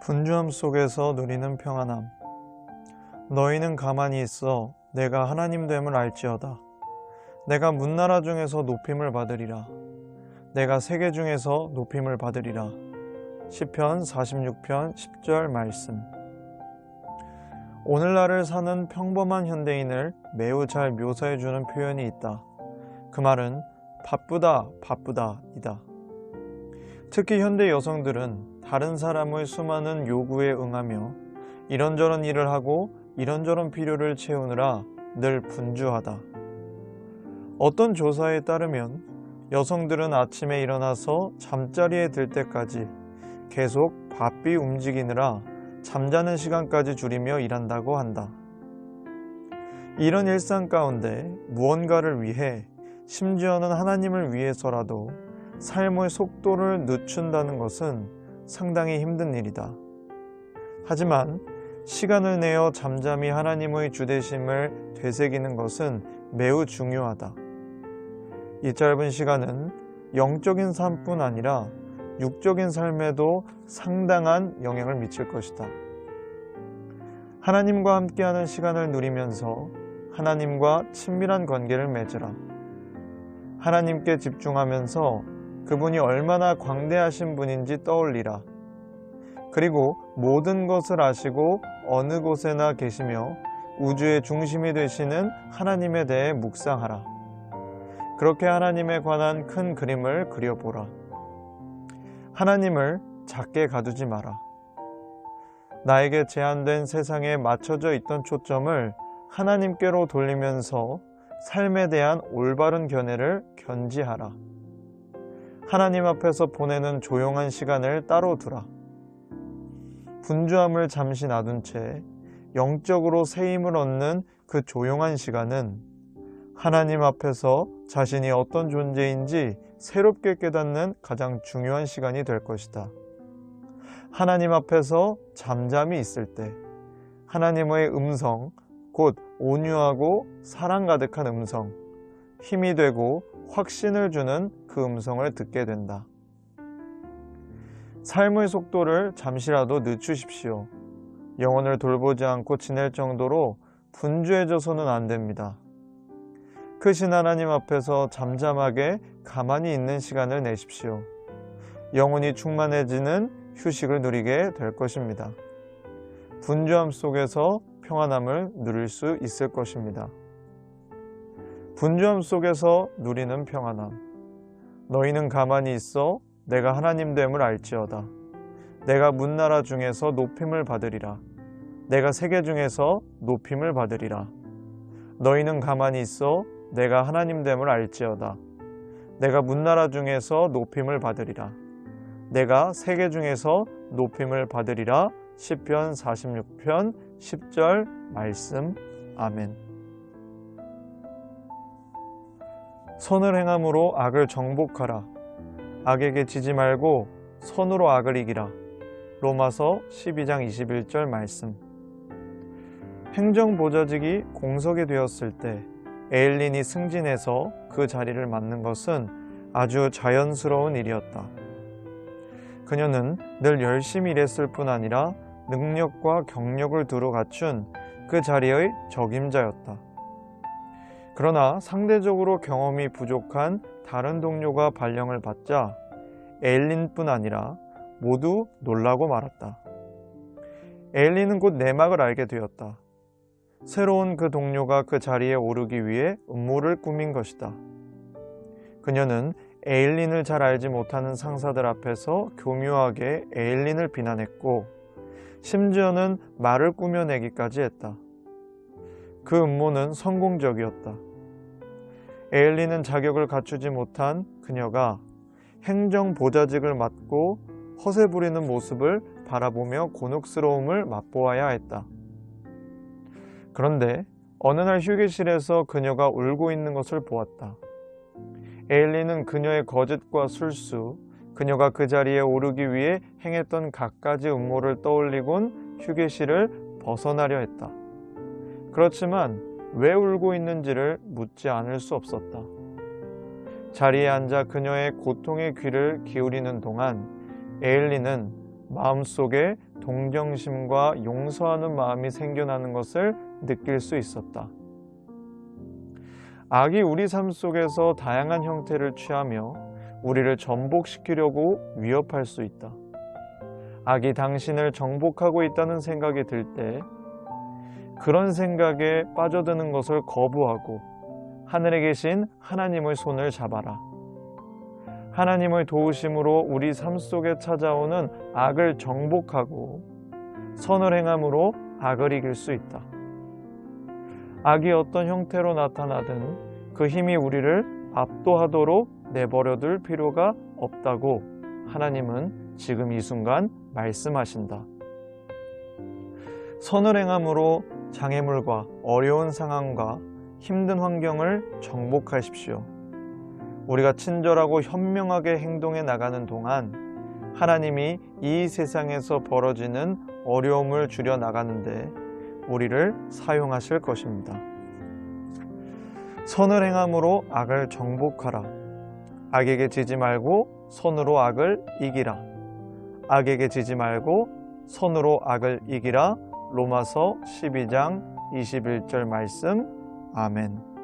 분주함 속에서 누리는 평안함. 너희는 가만히 있어 내가 하나님 됨을 알지어다. 내가 문나라 중에서 높임을 받으리라. 내가 세계 중에서 높임을 받으리라. 시편 46편 10절 말씀. 오늘날을 사는 평범한 현대인을 매우 잘 묘사해주는 표현이 있다. 그 말은 바쁘다, 바쁘다 이다. 특히 현대 여성들은 다른 사람의 수많은 요구에 응하며 이런저런 일을 하고 이런저런 필요를 채우느라 늘 분주하다. 어떤 조사에 따르면 여성들은 아침에 일어나서 잠자리에 들 때까지 계속 바삐 움직이느라 잠자는 시간까지 줄이며 일한다고 한다. 이런 일상 가운데 무언가를 위해, 심지어는 하나님을 위해서라도 삶의 속도를 늦춘다는 것은 상당히 힘든 일이다. 하지만 시간을 내어 잠잠히 하나님의 주되심을 되새기는 것은 매우 중요하다. 이 짧은 시간은 영적인 삶뿐 아니라 육적인 삶에도 상당한 영향을 미칠 것이다. 하나님과 함께하는 시간을 누리면서 하나님과 친밀한 관계를 맺으라. 하나님께 집중하면서 그분이 얼마나 광대하신 분인지 떠올리라. 그리고 모든 것을 아시고 어느 곳에나 계시며 우주의 중심이 되시는 하나님에 대해 묵상하라. 그렇게 하나님에 관한 큰 그림을 그려보라. 하나님을 작게 가두지 마라. 나에게 제한된 세상에 맞춰져 있던 초점을 하나님께로 돌리면서 삶에 대한 올바른 견해를 견지하라. 하나님 앞에서 보내는 조용한 시간을 따로 두라. 분주함을 잠시 놔둔 채 영적으로 새 힘을 얻는 그 조용한 시간은 하나님 앞에서 자신이 어떤 존재인지 새롭게 깨닫는 가장 중요한 시간이 될 것이다. 하나님 앞에서 잠잠히 있을 때 하나님의 음성, 곧 온유하고 사랑 가득한 음성, 힘이 되고 확신을 주는 그 음성을 듣게 된다. 삶의 속도를 잠시라도 늦추십시오. 영혼을 돌보지 않고 지낼 정도로 분주해져서는 안 됩니다. 크신 하나님 앞에서 잠잠하게 가만히 있는 시간을 내십시오. 영혼이 충만해지는 휴식을 누리게 될 것입니다. 분주함 속에서 평안함을 누릴 수 있을 것입니다. 분주함 속에서 누리는 평안함. 너희는 가만히 있어 내가 하나님 됨을 알지어다. 내가 문나라 중에서 높임을 받으리라. 내가 세계 중에서 높임을 받으리라. 너희는 가만히 있어 내가 하나님 됨을 알지어다. 내가 문나라 중에서 높임을 받으리라. 내가 세계 중에서 높임을 받으리라. 시편 46편 10절 말씀. 아멘. 선을 행함으로 악을 정복하라. 악에게 지지 말고 선으로 악을 이기라. 로마서 12장 21절 말씀. 행정보좌직이 공석이 되었을 때 에일린이 승진해서 그 자리를 맡는 것은 아주 자연스러운 일이었다. 그녀는 늘 열심히 일했을 뿐 아니라 능력과 경력을 두루 갖춘 그 자리의 적임자였다. 그러나 상대적으로 경험이 부족한 다른 동료가 발령을 받자 에일린뿐 아니라 모두 놀라고 말았다. 에일린은 곧 내막을 알게 되었다. 새로운 그 동료가 그 자리에 오르기 위해 음모를 꾸민 것이다. 그녀는 에일린을 잘 알지 못하는 상사들 앞에서 교묘하게 에일린을 비난했고 심지어는 말을 꾸며내기까지 했다. 그 음모는 성공적이었다. 에일린은 자격을 갖추지 못한 그녀가 행정보좌직을 맡고 허세 부리는 모습을 바라보며 곤혹스러움을 맛보아야 했다. 그런데 어느 날 휴게실에서 그녀가 울고 있는 것을 보았다. 에일린은 그녀의 거짓과 술수, 그녀가 그 자리에 오르기 위해 행했던 갖가지 음모를 떠올리곤 휴게실을 벗어나려 했다. 그렇지만 왜 울고 있는지를 묻지 않을 수 없었다. 자리에 앉아 그녀의 고통의 귀를 기울이는 동안 에일린은 마음속에 동정심과 용서하는 마음이 생겨나는 것을 느낄 수 있었다. 악이 우리 삶 속에서 다양한 형태를 취하며 우리를 정복시키려고 위협할 수 있다. 악이 당신을 정복하고 있다는 생각이 들 때 그런 생각에 빠져드는 것을 거부하고 하늘에 계신 하나님의 손을 잡아라. 하나님의 도우심으로 우리 삶 속에 찾아오는 악을 정복하고 선을 행함으로 악을 이길 수 있다. 악이 어떤 형태로 나타나든 그 힘이 우리를 압도하도록 내버려둘 필요가 없다고 하나님은 지금 이 순간 말씀하신다. 선을 행함으로 장애물과 어려운 상황과 힘든 환경을 정복하십시오. 우리가 친절하고 현명하게 행동해 나가는 동안 하나님이 이 세상에서 벌어지는 어려움을 줄여 나가는데 우리를 사용하실 것입니다. 선을 행함으로 악을 정복하라. 악에게 지지 말고 선으로 악을 이기라. 악에게 지지 말고 선으로 악을 이기라. 로마서 12장 21절 말씀. 아멘.